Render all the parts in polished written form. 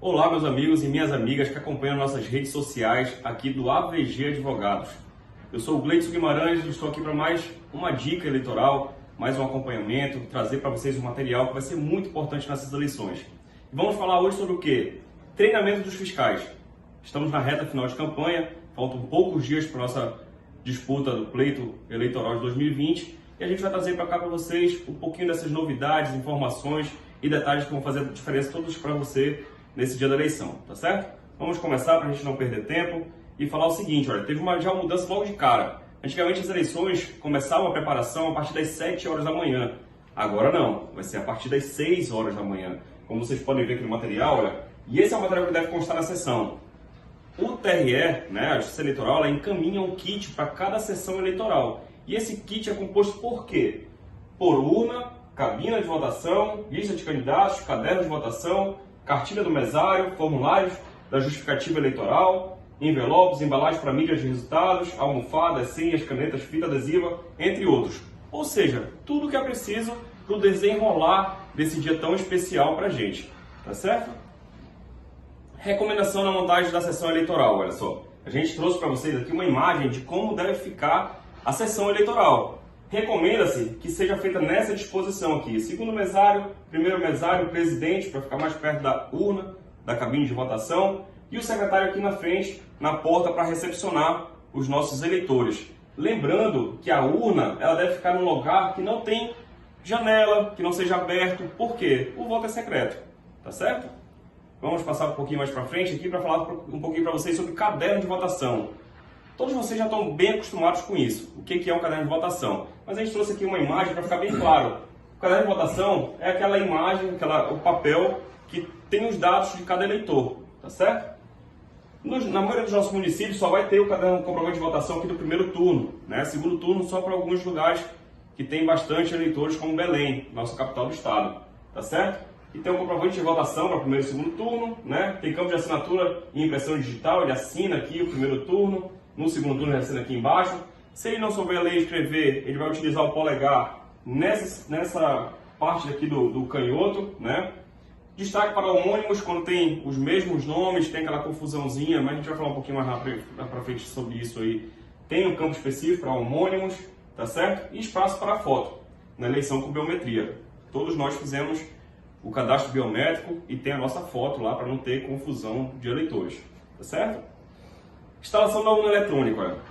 Olá, meus amigos e minhas amigas que acompanham nossas redes sociais aqui do AVG Advogados. Eu sou o Gleidson Guimarães e estou aqui para mais uma dica eleitoral, mais um acompanhamento, trazer para vocês um material que vai ser muito importante nessas eleições. E vamos falar hoje sobre o quê? Treinamento dos fiscais. Estamos na reta final de campanha, faltam poucos dias para a nossa disputa do pleito eleitoral de 2020 e a gente vai trazer para cá para vocês um pouquinho dessas novidades, informações e detalhes que vão fazer a diferença todos para você nesse dia da eleição, tá certo? Vamos começar para a gente não perder tempo e falar o seguinte, olha, teve já uma mudança logo de cara. Antigamente as eleições começavam a preparação a partir das 7 horas da manhã. Agora não, vai ser a partir das 6 horas da manhã. Como vocês podem ver aqui no material, olha, e esse é o material que deve constar na sessão. O TRE, né, a Justiça Eleitoral, ela encaminha um kit para cada sessão eleitoral. E esse kit é composto por quê? Por urna, cabina de votação, lista de candidatos, caderno de votação, cartilha do mesário, formulários da justificativa eleitoral, envelopes, embalagens para mídias de resultados, almofadas, senhas, canetas, fita adesiva, entre outros. Ou seja, tudo que é preciso para o desenrolar desse dia tão especial para a gente. Tá certo? Recomendação na montagem da sessão eleitoral, olha só. A gente trouxe para vocês aqui uma imagem de como deve ficar a sessão eleitoral. Recomenda-se que seja feita nessa disposição aqui. Segundo mesário, primeiro mesário, presidente, para ficar mais perto da urna, da cabine de votação, e o secretário aqui na frente, na porta, para recepcionar os nossos eleitores. Lembrando que a urna ela deve ficar num lugar que não tem janela, que não seja aberto. Por quê? O voto é secreto, tá certo? Vamos passar um pouquinho mais para frente aqui para falar um pouquinho para vocês sobre caderno de votação. Todos vocês já estão bem acostumados com isso. O que é um caderno de votação? Mas a gente trouxe aqui uma imagem para ficar bem claro. O caderno de votação é aquela imagem, o papel que tem os dados de cada eleitor, tá certo? Na maioria dos nossos municípios só vai ter o caderno comprovante de votação aqui do primeiro turno, né? Segundo turno só para alguns lugares que tem bastante eleitores, como Belém, nossa capital do estado, tá certo? E tem um comprovante de votação para o primeiro e segundo turno, né? Tem campo de assinatura e impressão digital, ele assina aqui o primeiro turno, no segundo turno ele assina aqui embaixo. Se ele não souber ler e escrever, ele vai utilizar o polegar nessa parte aqui do canhoto, né? Destaque para homônimos, quando tem os mesmos nomes, tem aquela confusãozinha, mas a gente vai falar um pouquinho mais rápido para frente sobre isso aí. Tem um campo específico para homônimos, tá certo? E espaço para foto, na eleição com biometria. Todos nós fizemos o cadastro biométrico e tem a nossa foto lá para não ter confusão de eleitores, tá certo? Instalação da urna eletrônica, olha.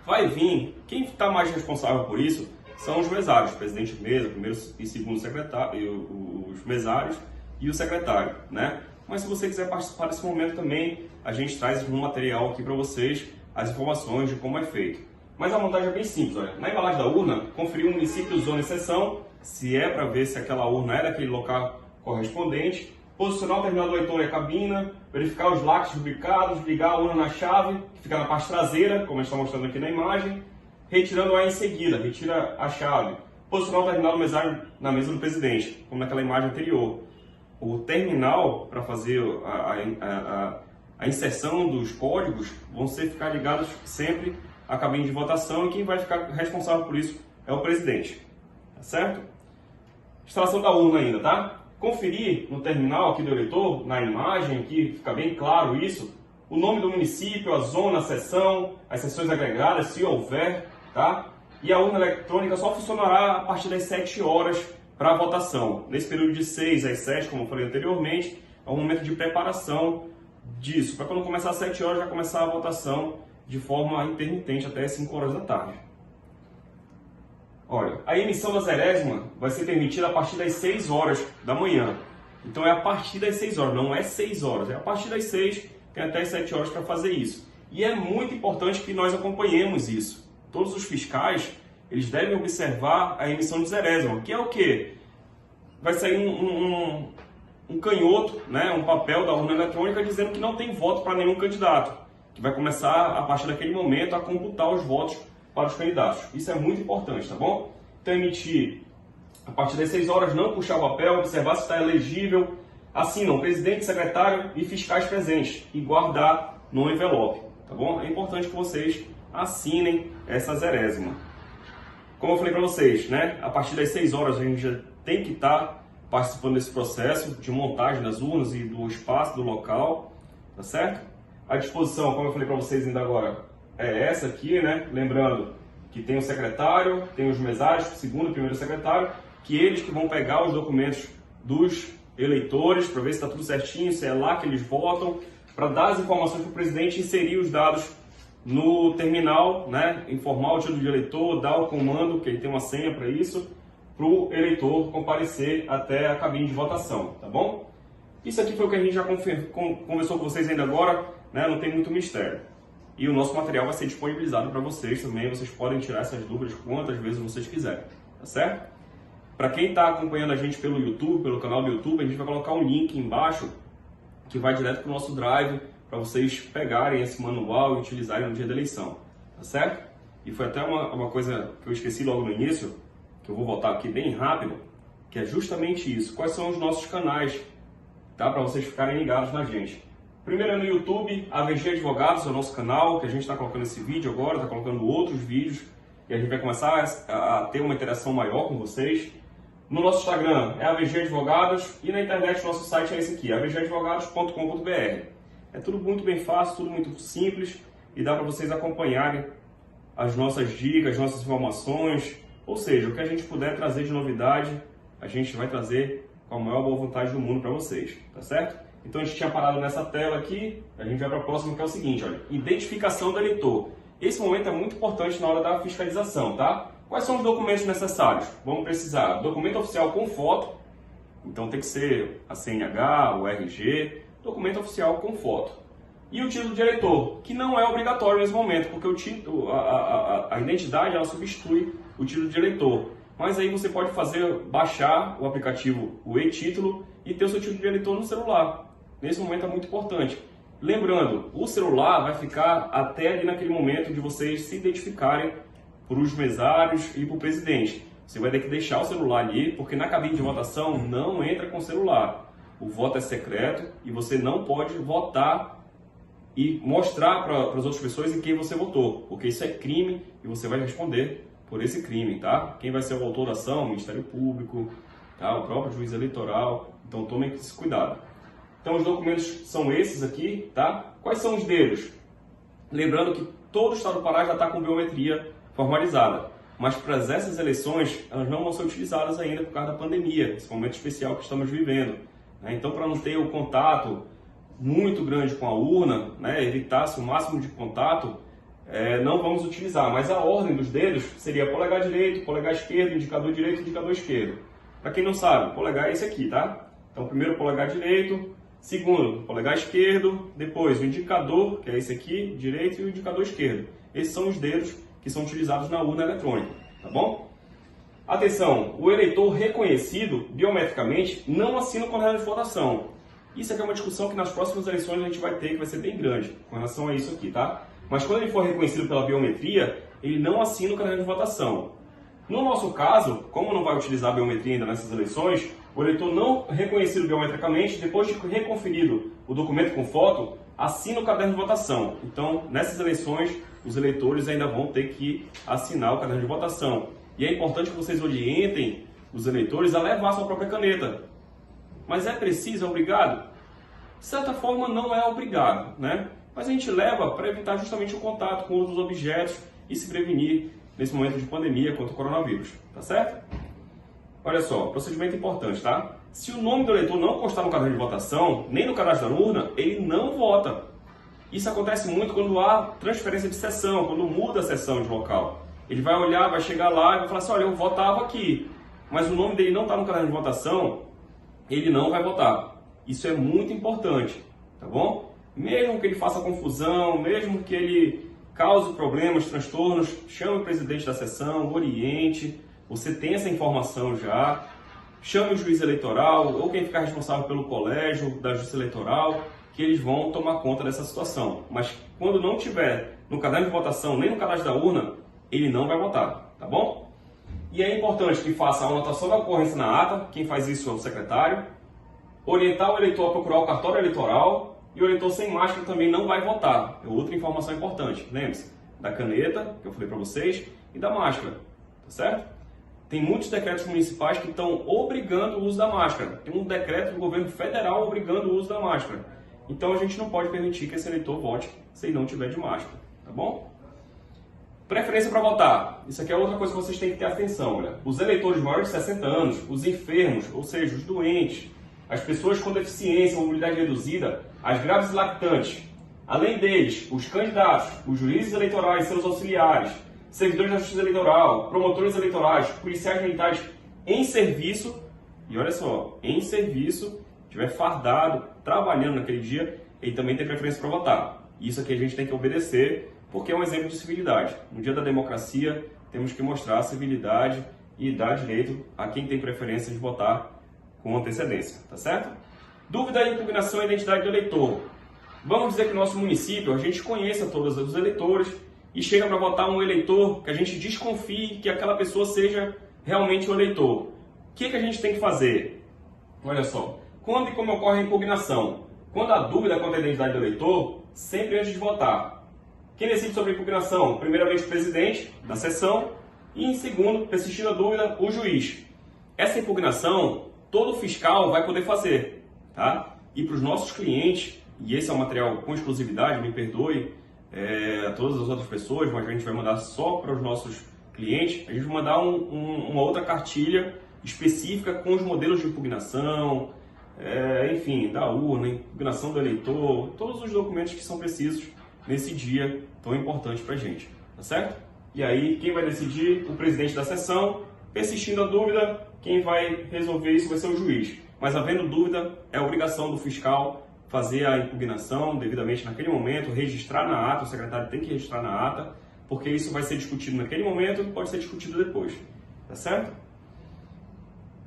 Vai vir, quem está mais responsável por isso são os mesários, presidente de mesa, primeiro e segundo secretário, os mesários e o secretário, né? Mas se você quiser participar desse momento também, a gente traz um material aqui para vocês, as informações de como é feito. Mas a montagem é bem simples, olha. Na embalagem da urna, conferir o município, zona e seção, se é para ver se aquela urna é daquele local correspondente, posicionar o terminal do eleitor e a cabina, verificar os lacres rubricados, ligar a urna na chave, que fica na parte traseira, como a gente está mostrando aqui na imagem, retirando-a em seguida, retira a chave, posicionar o terminal do mesário na mesa do presidente, como naquela imagem anterior. O terminal, para fazer a inserção dos códigos, vão ficar ligados sempre à cabine de votação e quem vai ficar responsável por isso é o presidente, tá certo? Instalação da urna ainda, tá? Conferir no terminal aqui do eleitor, na imagem aqui, fica bem claro isso, o nome do município, a zona, a seção, as seções agregadas, se houver, tá? E a urna eletrônica só funcionará a partir das 7 horas para a votação. Nesse período de 6 às 7, como eu falei anteriormente, é um momento de preparação disso, para quando começar às 7 horas já começar a votação de forma intermitente até 5 horas da tarde. Olha, a emissão da zerésima vai ser permitida a partir das 6 horas da manhã. Então é a partir das 6 horas, não é 6 horas, é a partir das 6, tem até as 7 horas para fazer isso. E é muito importante que nós acompanhemos isso. Todos os fiscais, eles devem observar a emissão de zerésima, que é o quê? Vai sair um canhoto, né, um papel da urna eletrônica dizendo que não tem voto para nenhum candidato, que vai começar a partir daquele momento a computar os votos para os candidatos. Isso é muito importante, tá bom? Então emitir a partir das 6 horas, não puxar o papel, observar se está elegível, assinam presidente, secretário e fiscais presentes e guardar no envelope, tá bom? É importante que vocês assinem essa zerésima. Como eu falei para vocês, né? A partir das 6 horas a gente já tem que estar participando desse processo de montagem das urnas e do espaço, do local, tá certo? A disposição, como eu falei para vocês ainda agora, é essa aqui, né? Lembrando que tem o secretário, tem os mesários, segundo e primeiro secretário, que eles que vão pegar os documentos dos eleitores para ver se está tudo certinho, se é lá que eles votam, para dar as informações para o presidente, inserir os dados no terminal, né? Informar o título de eleitor, dar o comando, que ele tem uma senha para isso, para o eleitor comparecer até a cabine de votação, tá bom? Isso aqui foi o que a gente já conversou com vocês ainda agora, né? Não tem muito mistério. E o nosso material vai ser disponibilizado para vocês também, vocês podem tirar essas dúvidas quantas vezes vocês quiserem, tá certo? Para quem está acompanhando a gente pelo YouTube, pelo canal do YouTube, a gente vai colocar um link embaixo que vai direto para o nosso Drive, para vocês pegarem esse manual e utilizarem no dia da eleição, tá certo? E foi até uma coisa que eu esqueci logo no início, que eu vou voltar aqui bem rápido, que é justamente isso. Quais são os nossos canais, tá? Para vocês ficarem ligados na gente. Primeiro é no YouTube, AVG Advogados é o nosso canal, que a gente está colocando esse vídeo agora, está colocando outros vídeos, e a gente vai começar a ter uma interação maior com vocês. No nosso Instagram é AVG Advogados, e na internet o nosso site é esse aqui, avgadvogados.com.br. É tudo muito bem fácil, tudo muito simples, e dá para vocês acompanharem as nossas dicas, as nossas informações, ou seja, o que a gente puder trazer de novidade, a gente vai trazer com a maior boa vontade do mundo para vocês, tá certo? Então a gente tinha parado nessa tela aqui, a gente vai para a próxima, que é o seguinte, olha, identificação do eleitor. Esse momento é muito importante na hora da fiscalização, tá? Quais são os documentos necessários? Vamos precisar documento oficial com foto, então tem que ser a CNH, o RG, documento oficial com foto. E o título de eleitor, que não é obrigatório nesse momento, porque o título, a identidade ela substitui o título de eleitor. Mas aí você pode baixar o aplicativo, o e-título, e ter o seu título de eleitor no celular. Nesse momento é muito importante. Lembrando, o celular vai ficar até ali naquele momento de vocês se identificarem para os mesários e para o presidente. Você vai ter que deixar o celular ali, porque na cabine de votação não entra com o celular. O voto é secreto e você não pode votar e mostrar para as outras pessoas em quem você votou, porque isso é crime e você vai responder por esse crime, tá? Quem vai ser o autor da ação? O Ministério Público, tá? O próprio juiz eleitoral. Então tomem esse cuidado. Então os documentos são esses aqui, tá? Quais são os deles? Lembrando que todo o estado do Pará já está com biometria formalizada, mas para essas eleições elas não vão ser utilizadas ainda por causa da pandemia, esse momento especial que estamos vivendo, né? Então, para não ter o contato muito grande com a urna, né, evitar-se o máximo de contato, não vamos utilizar, mas a ordem dos dedos seria polegar direito, polegar esquerdo, indicador direito, indicador esquerdo. Para quem não sabe, polegar é esse aqui, tá? Então, primeiro polegar direito, segundo polegar esquerdo, depois o indicador, que é esse aqui, direito, e o indicador esquerdo. Esses são os dedos que são utilizados na urna eletrônica, tá bom? Atenção, o eleitor reconhecido biometricamente não assina o caderno de votação. Isso aqui é uma discussão que nas próximas eleições a gente vai ter, que vai ser bem grande com relação a isso aqui, tá? Mas quando ele for reconhecido pela biometria, ele não assina o caderno de votação. No nosso caso, como não vai utilizar a biometria ainda nessas eleições, o eleitor não reconhecido biometricamente, depois de reconferido o documento com foto, assina o caderno de votação. Então, nessas eleições, os eleitores ainda vão ter que assinar o caderno de votação. E é importante que vocês orientem os eleitores a levar sua própria caneta. Mas é preciso, é obrigado? De certa forma, não é obrigado, né? Mas a gente leva para evitar justamente o contato com outros objetos e se prevenir nesse momento de pandemia contra o coronavírus, tá certo? Olha só, procedimento importante, tá? Se o nome do eleitor não constar no caderno de votação, nem no cadastro da urna, ele não vota. Isso acontece muito quando há transferência de sessão, quando muda a sessão de local. Ele vai olhar, vai chegar lá e vai falar assim, olha, eu votava aqui, mas o nome dele não está no caderno de votação, ele não vai votar. Isso é muito importante, tá bom? Mesmo que ele faça confusão, mesmo que ele cause problemas, transtornos, chame o presidente da sessão, oriente, você tem essa informação já, chame o juiz eleitoral ou quem ficar responsável pelo colégio da justiça eleitoral, que eles vão tomar conta dessa situação. Mas quando não tiver no caderno de votação, nem no cadastro da urna, ele não vai votar, tá bom? E é importante que faça a anotação da ocorrência na ata, quem faz isso é o secretário, orientar o eleitor a procurar o cartório eleitoral, e o eleitor sem máscara também não vai votar. É outra informação importante, lembre-se, da caneta, que eu falei para vocês, e da máscara, tá certo? Tem muitos decretos municipais que estão obrigando o uso da máscara. Tem um decreto do governo federal obrigando o uso da máscara. Então a gente não pode permitir que esse eleitor vote se ele não tiver de máscara, tá bom? Preferência para votar. Isso aqui é outra coisa que vocês têm que ter atenção. Olha. Os eleitores maiores de 60 anos, os enfermos, ou seja, os doentes, as pessoas com deficiência, mobilidade reduzida, as grávidas e lactantes. Além deles, os candidatos, os juízes eleitorais, seus auxiliares, servidores da Justiça Eleitoral, promotores eleitorais, policiais militares em serviço, e olha só, em serviço, estiver fardado, trabalhando naquele dia, ele também tem preferência para votar. Isso aqui a gente tem que obedecer, porque é um exemplo de civilidade. No dia da democracia, temos que mostrar civilidade e dar direito a quem tem preferência de votar com antecedência, tá certo? Dúvida e impugnação à identidade do eleitor. Vamos dizer que no nosso município a gente conheça todos os eleitores e chega para votar um eleitor que a gente desconfie que aquela pessoa seja realmente o eleitor. O que a gente tem que fazer? Olha só, quando e como ocorre a impugnação? Quando há dúvida quanto à identidade do eleitor, sempre antes de votar. Quem decide sobre a impugnação? Primeiramente o presidente da sessão e, em segundo, persistindo a dúvida, o juiz. Essa impugnação, todo fiscal vai poder fazer, tá? E para os nossos clientes, e esse é um material com exclusividade, me perdoe a todas as outras pessoas, mas a gente vai mandar só para os nossos clientes, a gente vai mandar uma outra cartilha específica com os modelos de impugnação, enfim, da urna, impugnação do eleitor, todos os documentos que são precisos nesse dia tão importante para a gente, tá certo? E aí, quem vai decidir? O presidente da sessão. Persistindo a dúvida, quem vai resolver isso vai ser o juiz. Mas havendo dúvida, é obrigação do fiscal fazer a impugnação devidamente naquele momento, registrar na ata, o secretário tem que registrar na ata, porque isso vai ser discutido naquele momento e pode ser discutido depois, tá certo?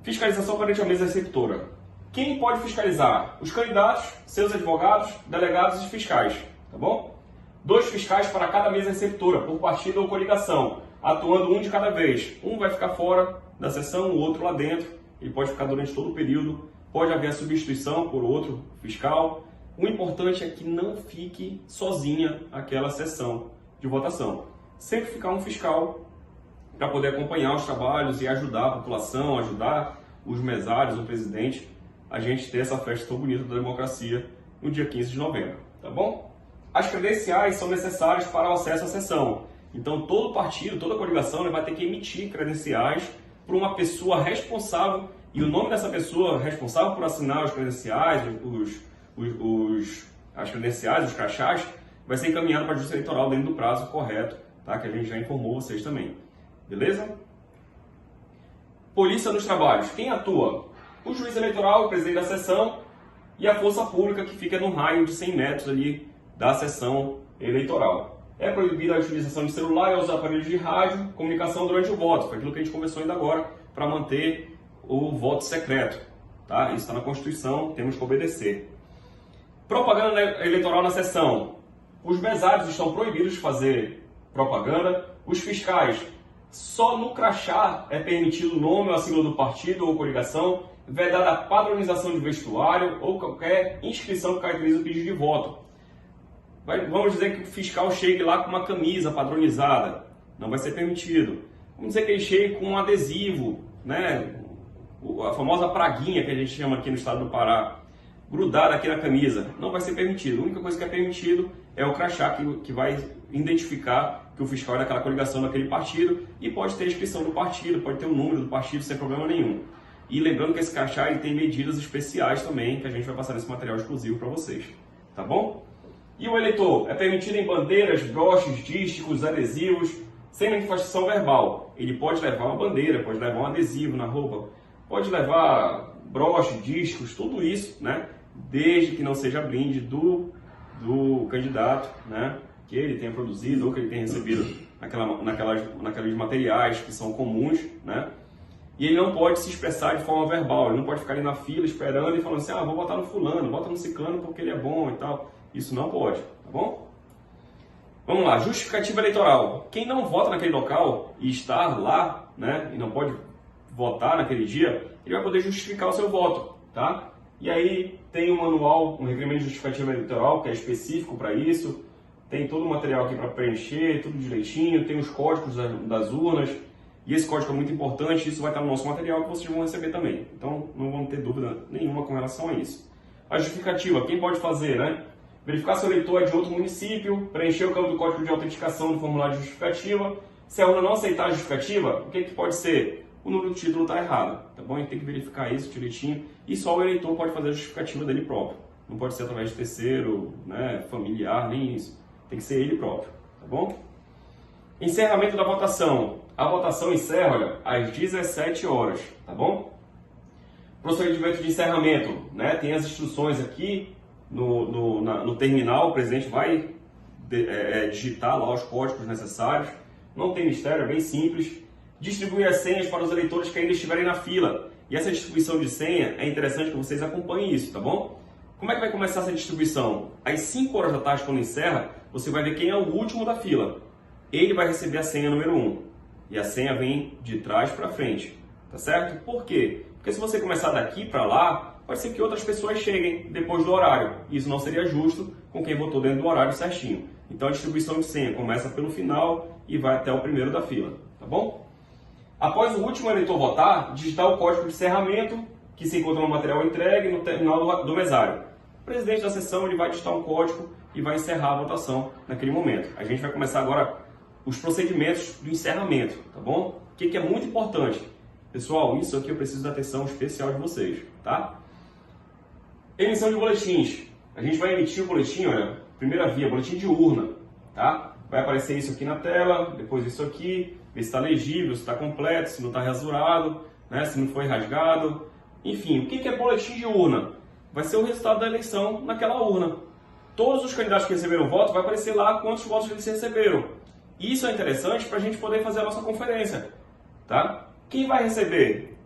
Fiscalização perante a mesa receptora. Quem pode fiscalizar? Os candidatos, seus advogados, delegados e fiscais, tá bom? 2 fiscais para cada mesa receptora, por partido ou coligação, atuando um de cada vez. Um vai ficar fora da sessão, o outro lá dentro. Ele pode ficar durante todo o período. Pode haver a substituição por outro fiscal. O importante é que não fique sozinha aquela sessão de votação. Sempre ficar um fiscal para poder acompanhar os trabalhos e ajudar a população, ajudar os mesários, o presidente, a gente ter essa festa tão bonita da democracia no dia 15 de novembro, tá bom? As credenciais são necessárias para o acesso à sessão. Então, todo partido, toda coligação vai ter que emitir credenciais para uma pessoa responsável, e o nome dessa pessoa responsável por assinar os credenciais, as credenciais, os crachás, vai ser encaminhado para a Justiça Eleitoral dentro do prazo correto, tá? Que a gente já informou vocês também. Beleza? Polícia nos trabalhos. Quem atua? O juiz eleitoral, o presidente da sessão e a força pública que fica no raio de 100 metros ali da sessão eleitoral. É proibida a utilização de celular e os aparelhos de rádio, comunicação durante o voto. Foi aquilo que a gente conversou ainda agora, para manter o voto secreto. Tá? Isso está na Constituição, temos que obedecer. Propaganda eleitoral na sessão. Os mesários estão proibidos de fazer propaganda. Os fiscais, só no crachá é permitido o nome ou a sigla do partido ou coligação, vedada a padronização de vestuário ou qualquer inscrição que caracterize o pedido de voto. Vamos dizer que o fiscal chegue lá com uma camisa padronizada, não vai ser permitido. Vamos dizer que ele chegue com um adesivo, né? A famosa praguinha que a gente chama aqui no estado do Pará, grudada aqui na camisa, não vai ser permitido. A única coisa que é permitido é o crachá que vai identificar que o fiscal é daquela coligação, daquele partido, e pode ter a inscrição do partido, pode ter o número do partido sem problema nenhum. E lembrando que esse crachá ele tem medidas especiais também, que a gente vai passar nesse material exclusivo para vocês, tá bom? E o eleitor é permitido em bandeiras, broches, dísticos, adesivos, sem manifestação verbal. Ele pode levar uma bandeira, pode levar um adesivo na roupa, pode levar broche, dísticos, tudo isso, né? Desde que não seja brinde do candidato, né? Que ele tenha produzido ou que ele tenha recebido naqueles materiais que são comuns, né? E ele não pode se expressar de forma verbal, ele não pode ficar ali na fila esperando e falando assim, vou votar no fulano, vota no ciclano porque ele é bom e tal. Isso não pode, tá bom? Vamos lá, justificativa eleitoral. Quem não vota naquele local e está lá, né, e não pode votar naquele dia, ele vai poder justificar o seu voto, tá? E aí tem um manual, um requerimento de justificativa eleitoral que é específico para isso, tem todo o material aqui para preencher, tudo direitinho, tem os códigos das urnas, E esse código é muito importante, isso vai estar no nosso material que vocês vão receber também. Então, não vão ter dúvida nenhuma com relação a isso. A justificativa, quem pode fazer, né? Verificar se o eleitor é de outro município, preencher o campo do código de autenticação do formulário de justificativa. Se a urna não aceitar a justificativa, o que pode ser? O número do título está errado, tá bom? A gente tem que verificar isso direitinho. E só o eleitor pode fazer a justificativa dele próprio. Não pode ser através de terceiro, né, familiar, nem isso. Tem que ser ele próprio, tá bom? Encerramento da votação. A votação encerra, olha, às 17 horas, tá bom? Procedimento de encerramento, né? Tem as instruções aqui no terminal, o presidente vai digitar lá os códigos necessários. Não tem mistério, é bem simples. Distribuir as senhas para os eleitores que ainda estiverem na fila. E essa distribuição de senha é interessante que vocês acompanhem isso, tá bom? Como é que vai começar essa distribuição? Às 5 horas da tarde, quando encerra, você vai ver quem é o último da fila. Ele vai receber a senha número 1. E a senha vem de trás para frente, tá certo? Por quê? Porque se você começar daqui para lá, pode ser que outras pessoas cheguem depois do horário. Isso não seria justo com quem votou dentro do horário certinho. Então a distribuição de senha começa pelo final e vai até o primeiro da fila, tá bom? Após o último eleitor votar, digitar o código de encerramento, que se encontra no material entregue no terminal do mesário. O presidente da sessão ele vai digitar um código e vai encerrar a votação naquele momento. A gente vai começar agora os procedimentos do encerramento, tá bom? O que é muito importante? Pessoal, isso aqui eu preciso da atenção especial de vocês, tá? Emissão de boletins. A gente vai emitir o boletim, olha, primeira via, boletim de urna, tá? Vai aparecer isso aqui na tela, depois isso aqui, ver se está legível, se está completo, se não está rasurado, né? Se não foi rasgado. Enfim, o que é boletim de urna? Vai ser o resultado da eleição naquela urna. Todos os candidatos que receberam voto, vai aparecer lá quantos votos eles receberam. Isso é interessante para a gente poder fazer a nossa conferência, tá? Quem vai receber?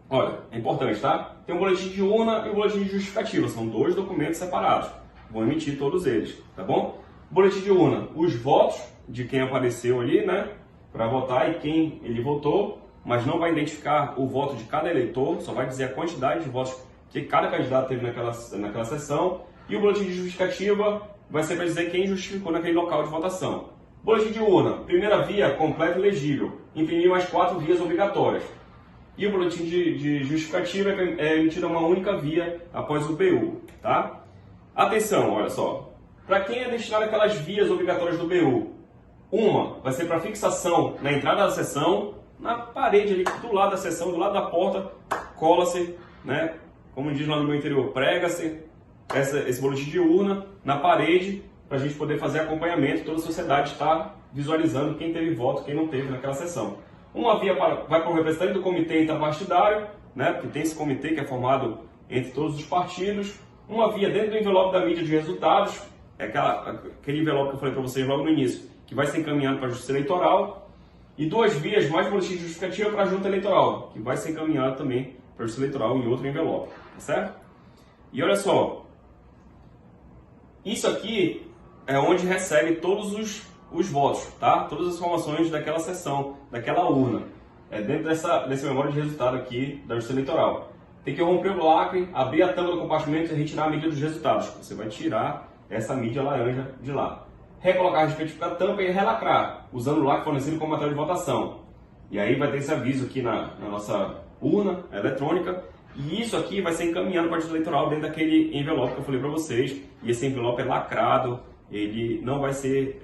Olha, é importante, tá? Tem um boletim de urna e um boletim de justificativa, são 2 documentos separados. Vou emitir todos eles, tá bom? Boletim de urna, os votos de quem apareceu ali, né? Para votar e quem ele votou, mas não vai identificar o voto de cada eleitor, só vai dizer a quantidade de votos que cada candidato teve naquela sessão. E o boletim de justificativa vai ser para dizer quem justificou naquele local de votação. Boletim de urna, primeira via, completo e legível. Imprimir mais 4 vias obrigatórias. E o boletim de justificativa é emitido uma única via após o BU, tá? Atenção, olha só. Para quem é destinado aquelas vias obrigatórias do BU, uma vai ser para fixação na entrada da sessão, na parede ali do lado da sessão, do lado da porta, cola-se, né? Como diz lá no meu interior, prega-se esse boletim de urna na parede para a gente poder fazer acompanhamento. Toda a sociedade está visualizando quem teve voto, quem não teve naquela sessão. Uma via vai para o representante do comitê interpartidário, né? Porque tem esse comitê que é formado entre todos os partidos. Uma via dentro do envelope da mídia de resultados, é aquele envelope que eu falei para vocês logo no início, que vai ser encaminhado para a Justiça Eleitoral. E 2 vias mais boletim de justificativa para a Junta Eleitoral, que vai ser encaminhado também para a Justiça Eleitoral em outro envelope, tá certo? E olha só, isso aqui é onde recebe todos os votos, tá? Todas as informações daquela sessão, daquela urna. É dentro desse memória de resultado aqui da Justiça Eleitoral. Tem que romper o lacre, abrir a tampa do compartimento e retirar a mídia dos resultados. Você vai tirar essa mídia laranja de lá. Recolocar a respectiva tampa e relacrar, usando o lacre fornecido como material de votação. E aí vai ter esse aviso aqui na nossa urna eletrônica. E isso aqui vai ser encaminhado para a Justiça Eleitoral dentro daquele envelope que eu falei para vocês. E esse envelope é lacrado, ele não vai ser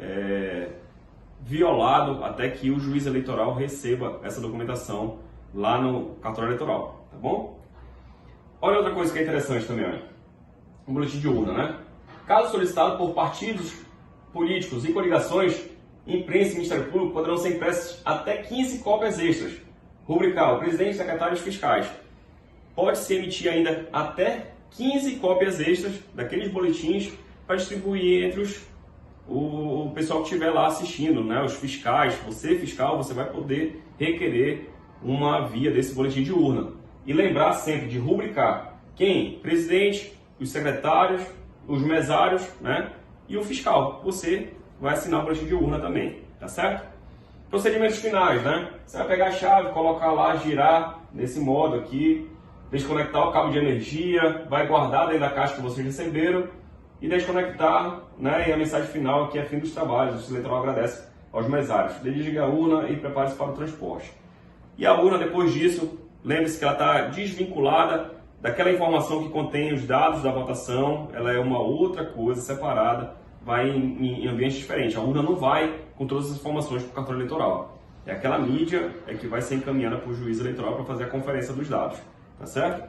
violado até que o juiz eleitoral receba essa documentação lá no cartório eleitoral, tá bom? Olha outra coisa que é interessante também, olha. Um boletim de urna, né? Caso solicitado por partidos políticos e coligações, imprensa e Ministério Público poderão ser impressas até 15 cópias extras. Rubricar o presidente, secretários fiscais. Pode-se emitir ainda até 15 cópias extras daqueles boletins para distribuir entre o pessoal que estiver lá assistindo, né? Os fiscais. Você, fiscal, você vai poder requerer uma via desse boletim de urna. E lembrar sempre de rubricar quem? Presidente, os secretários, os mesários, né? E o fiscal. Você vai assinar o boletim de urna também, tá certo? Procedimentos finais, né? Você vai pegar a chave, colocar lá, girar nesse modo aqui, desconectar o cabo de energia, vai guardar dentro da caixa que vocês receberam e desconectar, né? E a mensagem final aqui é fim dos trabalhos. O Justiça Eleitoral agradece aos mesários: desligue a urna e prepare-se para o transporte. E a urna, depois disso, lembre-se que ela está desvinculada daquela informação que contém os dados da votação, ela é uma outra coisa separada, vai em ambientes diferentes. A urna não vai com todas as informações para o cartório eleitoral. É aquela mídia que vai ser encaminhada para o juiz eleitoral para fazer a conferência dos dados, tá certo?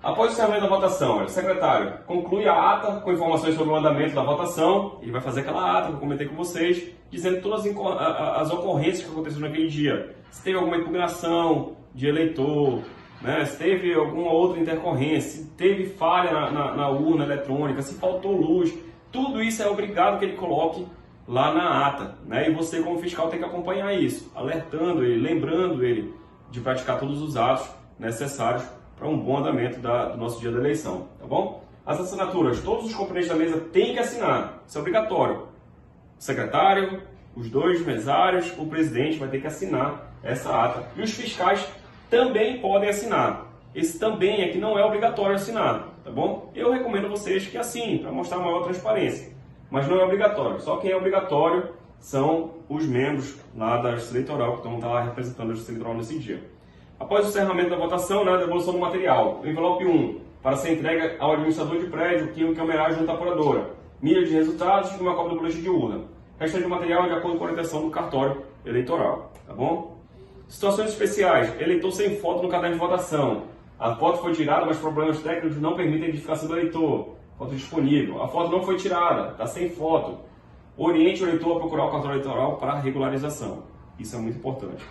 Após o encerramento da votação, o secretário conclui a ata com informações sobre o andamento da votação. Ele vai fazer aquela ata que eu comentei com vocês, dizendo todas as ocorrências que aconteceram naquele dia. Se teve alguma impugnação de eleitor, né? Se teve alguma outra intercorrência, se teve falha na urna eletrônica, se faltou luz, tudo isso é obrigado que ele coloque lá na ata, né? E você, como fiscal, tem que acompanhar isso, alertando ele, lembrando ele de praticar todos os atos necessários para um bom andamento do nosso dia da eleição, tá bom? As assinaturas, todos os componentes da mesa têm que assinar, isso é obrigatório. O secretário, os dois mesários, o presidente vai ter que assinar essa ata. E os fiscais também podem assinar. Esse também aqui não é obrigatório assinar, tá bom? Eu recomendo vocês que assinem, para mostrar maior transparência. Mas não é obrigatório. Só quem é obrigatório são os membros lá da Justiça Eleitoral, que estão lá representando a Justiça Eleitoral nesse dia. Após o encerramento da votação, né, a devolução do material. O envelope 1, para ser entregue ao administrador de prédio, química e homenagem junto à apuradora. Milha de resultados e uma cópia do boletim de urna. Restante do material de acordo com a orientação do cartório eleitoral, tá bom? Situações especiais. Eleitor sem foto no caderno de votação. A foto foi tirada, mas problemas técnicos não permitem a identificação do eleitor. Foto disponível. A foto não foi tirada, está sem foto. Oriente o eleitor a procurar o cartório eleitoral para regularização. Isso é muito importante.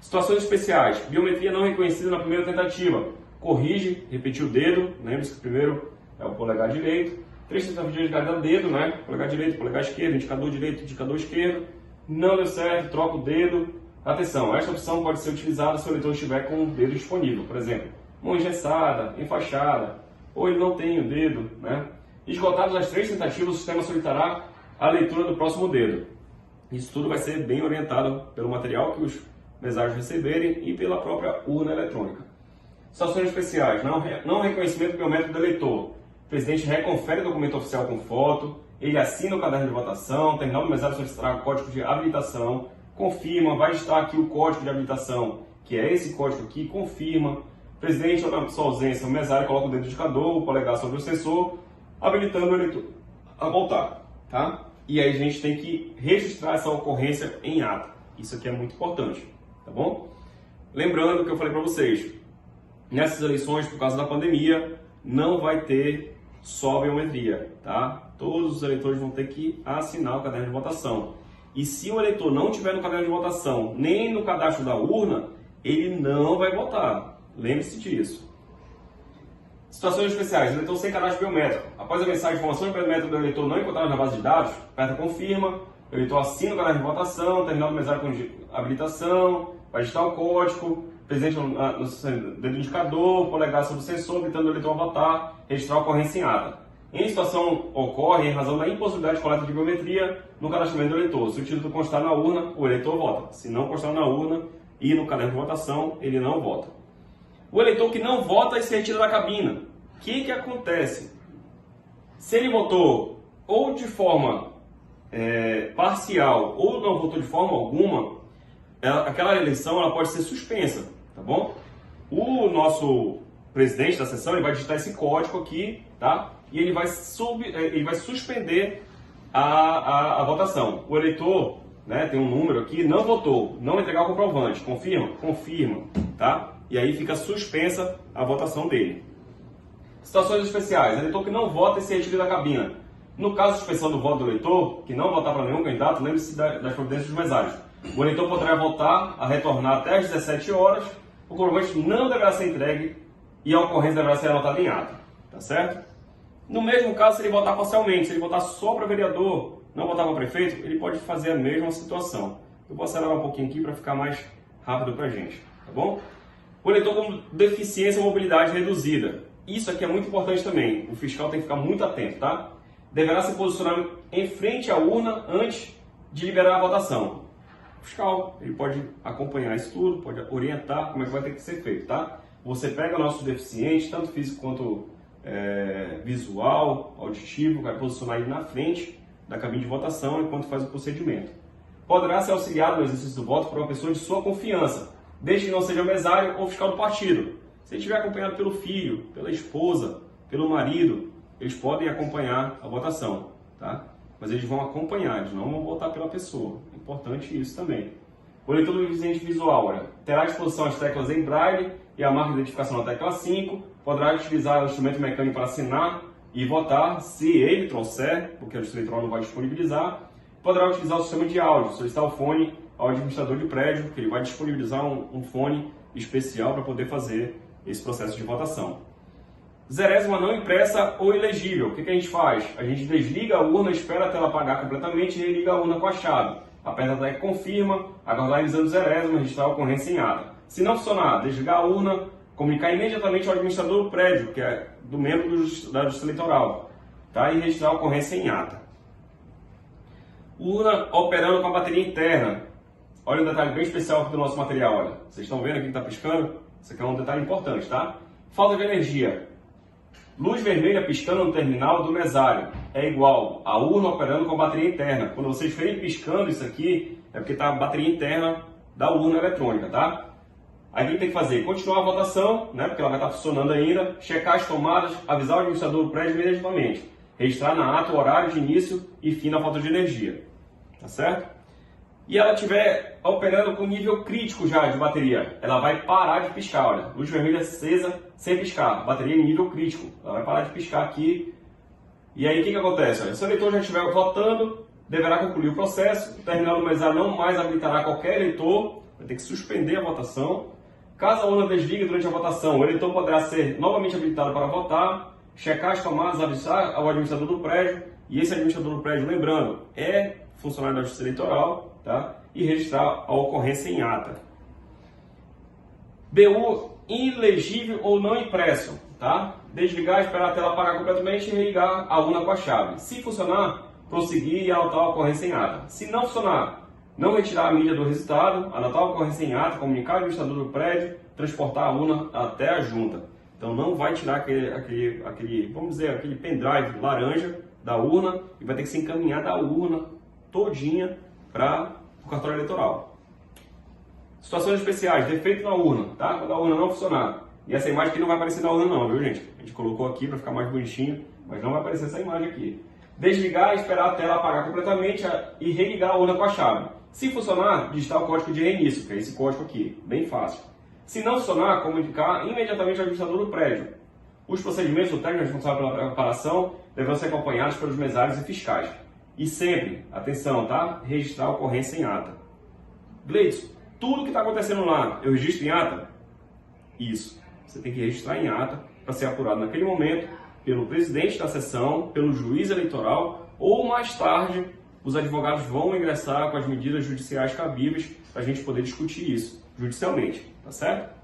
Situações especiais. Biometria não reconhecida na primeira tentativa. Corrige, repetir o dedo. Lembre-se que o primeiro é o polegar direito. 3 tentativas de cada dedo, né? Polegar direito, polegar esquerdo, indicador direito, indicador esquerdo. Não deu certo, troca o dedo. Atenção, esta opção pode ser utilizada se o eleitor estiver com o dedo disponível. Por exemplo, mão engessada, enfaixada, ou ele não tem o dedo, né? Esgotadas as 3 tentativas, o sistema solicitará a leitura do próximo dedo. Isso tudo vai ser bem orientado pelo material que os mesários receberem e pela própria urna eletrônica. Situações especiais. Não reconhecimento biométrico do eleitor. O presidente reconfere o documento oficial com foto, ele assina o caderno de votação, terminal do mesário solicitará o código de habilitação, confirma, vai estar aqui o código de habilitação, que é esse código aqui, confirma. O presidente, ou na sua ausência, o mesário coloca o dedo indicador, o polegar sobre o sensor, habilitando o eleitor a voltar, tá? E aí a gente tem que registrar essa ocorrência em ata. Isso aqui é muito importante, tá bom? Lembrando que eu falei para vocês, nessas eleições, por causa da pandemia, não vai ter só biometria, tá? Todos os eleitores vão ter que assinar o caderno de votação. E se o eleitor não tiver no caderno de votação, nem no cadastro da urna, ele não vai votar. Lembre-se disso. Situações especiais. Eleitor sem cadastro biométrico. Após a mensagem de informações biométricas do eleitor não encontrada na base de dados, aperta confirma, o eleitor assina o caderno de votação, terminal do mesário com habilitação, vai digitar o código, presente no dedo indicador, polegar sobre o sensor, habilitando o eleitor a votar, registrar a ocorrência em ata. Em situação ocorre em razão da impossibilidade de coleta de biometria no cadastramento do eleitor. Se o título constar na urna, o eleitor vota. Se não constar na urna e no caderno de votação, ele não vota. O eleitor que não vota e se retira da cabina. O que acontece? Se ele votou ou de forma parcial ou não votou de forma alguma, aquela eleição ela pode ser suspensa, tá bom? O nosso presidente da sessão ele vai digitar esse código aqui, tá? E ele vai suspender a votação. O eleitor, né, tem um número aqui, não votou, não entregar o comprovante, confirma? Confirma, tá? E aí fica suspensa a votação dele. Situações especiais, eleitor que não vota e se retira da cabina. No caso de suspensão do voto do eleitor, que não votar para nenhum candidato, lembre-se das providências dos mesários. O eleitor poderá voltar a retornar até às 17 horas, o comprovante não deverá ser entregue e a ocorrência deverá ser anotada em ata, tá certo? No mesmo caso, se ele votar parcialmente, se ele votar só para vereador, não votar para prefeito, ele pode fazer a mesma situação. Eu vou acelerar um pouquinho aqui para ficar mais rápido para a gente, tá bom? O eleitor com deficiência ou mobilidade reduzida. Isso aqui é muito importante também, o fiscal tem que ficar muito atento, tá? Deverá se posicionar em frente à urna antes de liberar a votação. O fiscal, ele pode acompanhar isso tudo, pode orientar como é que vai ter que ser feito, tá? Você pega nossos deficientes, tanto físico quanto visual, auditivo, vai posicionar ele na frente da cabine de votação enquanto faz o procedimento. poderá ser auxiliado no exercício do voto por uma pessoa de sua confiança, desde que não seja mesário ou fiscal do partido. Se ele estiver acompanhado pelo filho, pela esposa, pelo marido, eles podem acompanhar a votação, tá? Mas eles vão acompanhar, eles não vão votar pela pessoa. É importante isso também. O eleitor do deficiente visual, terá à disposição as teclas em braille e a marca de identificação na tecla 5, poderá utilizar o instrumento mecânico para assinar e votar, se ele trouxer, porque o Justiça Eleitoral não vai disponibilizar, poderá utilizar o sistema de áudio, solicitar o fone ao administrador de prédio, que ele vai disponibilizar um fone especial para poder fazer esse processo de votação. 0ª não impressa ou ilegível. O que a gente faz? A gente desliga a urna, espera a tela apagar completamente e religa a urna com a chave. Aperta a tecla confirma, aguardar exame 0ª, registrar a ocorrência em ata. Se não funcionar, desligar a urna, comunicar imediatamente ao administrador do prédio, que é do membro da Justiça Eleitoral, tá? E registrar a ocorrência em ata. Urna operando com a bateria interna. Olha um detalhe bem especial aqui do nosso material, olha. Vocês estão vendo aqui que está piscando? Isso aqui é um detalhe importante, tá? Falta de energia. Luz vermelha piscando no terminal do mesário é igual a urna operando com a bateria interna. Quando vocês verem piscando isso aqui, é porque está a bateria interna da urna eletrônica, tá? Aí o que tem que fazer? Continuar a votação, né? Porque ela vai estar funcionando ainda, checar as tomadas, avisar o administrador do prédio imediatamente, registrar na ata o horário de início e fim da falta de energia, tá certo? E ela estiver operando com nível crítico já de bateria, ela vai parar de piscar, olha, luz vermelha acesa sem piscar, bateria em nível crítico, ela vai parar de piscar aqui. E aí o que acontece? Olha, se o eleitor já estiver votando, deverá concluir o processo, o terminal do mesário não mais habilitará qualquer eleitor, vai ter que suspender a votação. Caso a urna desligue durante a votação, o eleitor poderá ser novamente habilitado para votar, checar as tomadas, avisar ao administrador do prédio, e esse administrador do prédio, lembrando, é funcionário da Justiça Eleitoral, tá? E registrar a ocorrência em ata. BU ilegível ou não impresso, tá? Desligar, esperar a tela apagar completamente e religar a urna com a chave. Se funcionar, prosseguir e anotar a ocorrência em ata. Se não funcionar, não retirar a mídia do resultado, anotar a ocorrência em ata, comunicar ao administrador do prédio, transportar a urna até a junta. Então não vai tirar aquele vamos dizer, aquele pendrive laranja da urna e vai ter que ser encaminhada a urna todinha para o cartório eleitoral. Situações especiais, defeito na urna, tá? Quando a urna não funcionar. E essa imagem aqui não vai aparecer na urna não, viu gente? A gente colocou aqui para ficar mais bonitinho, mas não vai aparecer essa imagem aqui. Desligar e esperar a tela apagar completamente e religar a urna com a chave. Se funcionar, digitar o código de reinício, que é esse código aqui, bem fácil. Se não funcionar, comunicar imediatamente ao administrador do prédio. Os procedimentos do técnico responsável pela preparação deverão ser acompanhados pelos mesários e fiscais. E sempre, atenção, tá? Registrar a ocorrência em ata. Gleidson, tudo que está acontecendo lá, eu registro em ata? Isso. Você tem que registrar em ata para ser apurado naquele momento pelo presidente da sessão, pelo juiz eleitoral ou mais tarde os advogados vão ingressar com as medidas judiciais cabíveis para a gente poder discutir isso judicialmente, tá certo?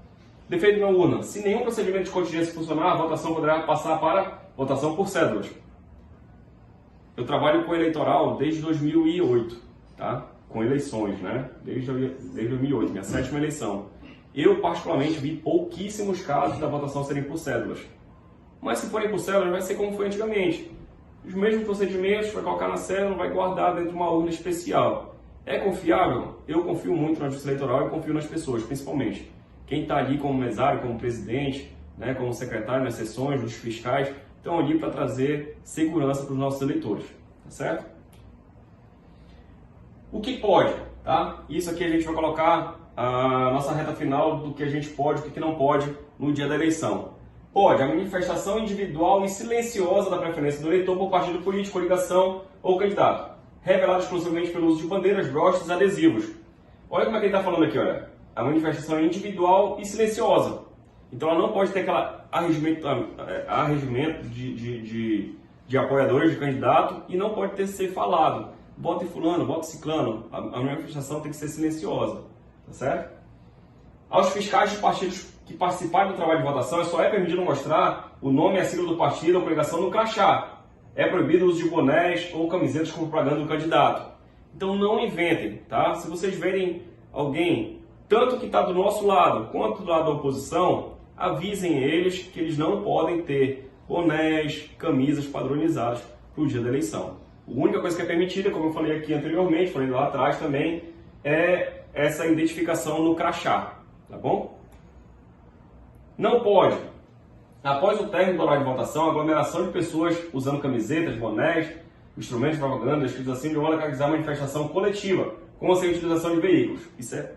Defeito na urna. Se nenhum procedimento de contingência funcionar, a votação poderá passar para votação por cédulas. Eu trabalho com eleitoral desde 2008, tá? Com eleições, né? Desde 2008, minha 7ª eleição. Eu, particularmente, vi pouquíssimos casos da votação serem por cédulas. Mas se forem por cédulas, vai ser como foi antigamente. Os mesmos procedimentos, vai colocar na cédula, vai guardar dentro de uma urna especial. É confiável? Eu confio muito na Justiça Eleitoral e confio nas pessoas, principalmente. Quem está ali como mesário, como presidente, né, como secretário nas sessões, os fiscais, estão ali para trazer segurança para os nossos eleitores, tá certo? O que pode, tá? Isso aqui a gente vai colocar a nossa reta final do que a gente pode e o que não pode no dia da eleição. Pode a manifestação individual e silenciosa da preferência do eleitor por partido político, coligação ou candidato, revelado exclusivamente pelo uso de bandeiras, broches e adesivos. Olha como é que ele está falando aqui, olha. A manifestação é individual e silenciosa. Então ela não pode ter aquele arregimento de apoiadores de candidato e não pode ter que ser falado. Vote fulano, vote ciclano. A manifestação tem que ser silenciosa, tá certo? Aos fiscais dos partidos que participarem do trabalho de votação, só é permitido mostrar o nome e a sigla do partido ou coligação no crachá. É proibido o uso de bonés ou camisetas com propaganda do candidato. Então não inventem, tá? Se vocês verem alguém, tanto que está do nosso lado quanto do lado da oposição, avisem eles que eles não podem ter bonés, camisas padronizadas para o dia da eleição. A única coisa que é permitida, como eu falei aqui anteriormente, falei lá atrás também, é essa identificação no crachá, tá bom? Não pode, após o término do horário de votação, aglomeração de pessoas usando camisetas, bonés, instrumentos de propaganda escritos assim de modo a caracterizar manifestação coletiva, com sem utilização de veículos. Isso é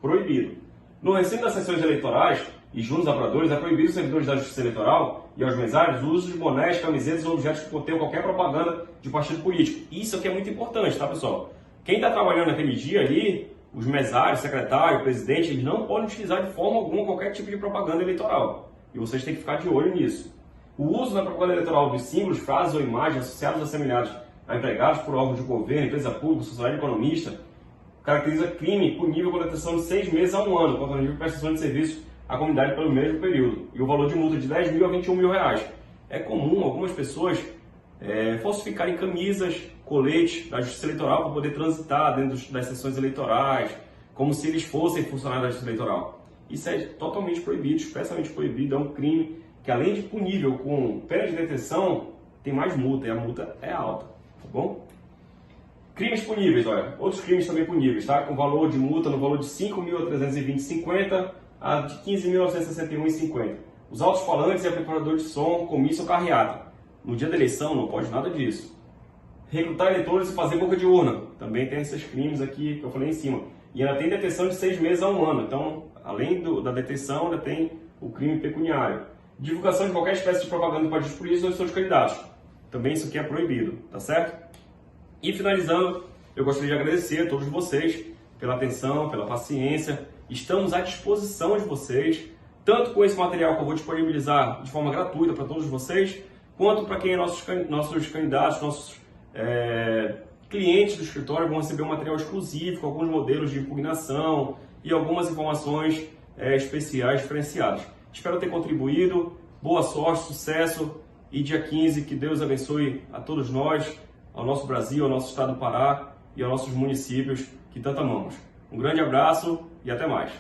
proibido. No recinto das sessões eleitorais e junto aos apuradores, é proibido aos servidores da Justiça Eleitoral e aos mesários o uso de bonés, camisetas ou objetos que contenham qualquer propaganda de partido político. Isso aqui é muito importante, tá, pessoal? Quem está trabalhando naquele dia ali, os mesários, secretário, presidente, eles não podem utilizar de forma alguma qualquer tipo de propaganda eleitoral. E vocês têm que ficar de olho nisso. O uso na propaganda eleitoral dos símbolos, frases ou imagens associados ou assemelhados a empregados por órgãos de governo, empresa pública, sociedade economista, caracteriza crime punível com detenção de 6 meses a 1 ano, contra o nível de prestação de serviço à comunidade pelo mesmo período. E o valor de multa de 10 mil a 21 mil reais. É comum algumas pessoas falsificarem camisas, coletes da Justiça Eleitoral para poder transitar dentro das sessões eleitorais, como se eles fossem funcionários da Justiça Eleitoral. Isso é totalmente proibido, expressamente proibido, é um crime que, além de punível com pena de detenção, tem mais multa, e a multa é alta, tá bom? Crimes puníveis, olha, outros crimes também puníveis, tá? Com valor de multa no valor de 5.320,50 a de 15.961,50. Os altos-falantes e amplificador de som, comício ou carreata. No dia da eleição não pode nada disso. Recrutar eleitores e fazer boca de urna. Também tem esses crimes aqui que eu falei em cima. E ainda tem detenção de 6 meses a 1 ano. Então, além da detenção, ainda tem o crime pecuniário. Divulgação de qualquer espécie de propaganda de partidos políticos ou de seus candidatos. Também isso aqui é proibido, tá certo? E finalizando, eu gostaria de agradecer a todos vocês pela atenção, pela paciência. Estamos à disposição de vocês, tanto com esse material que eu vou disponibilizar de forma gratuita para todos vocês, quanto para quem é nossos candidatos, nossos clientes do escritório vão receber um material exclusivo com alguns modelos de impugnação e algumas informações especiais diferenciadas. Espero ter contribuído. Boa sorte, sucesso e dia 15 que Deus abençoe a todos nós, ao nosso Brasil, ao nosso estado do Pará e aos nossos municípios que tanto amamos. Um grande abraço e até mais.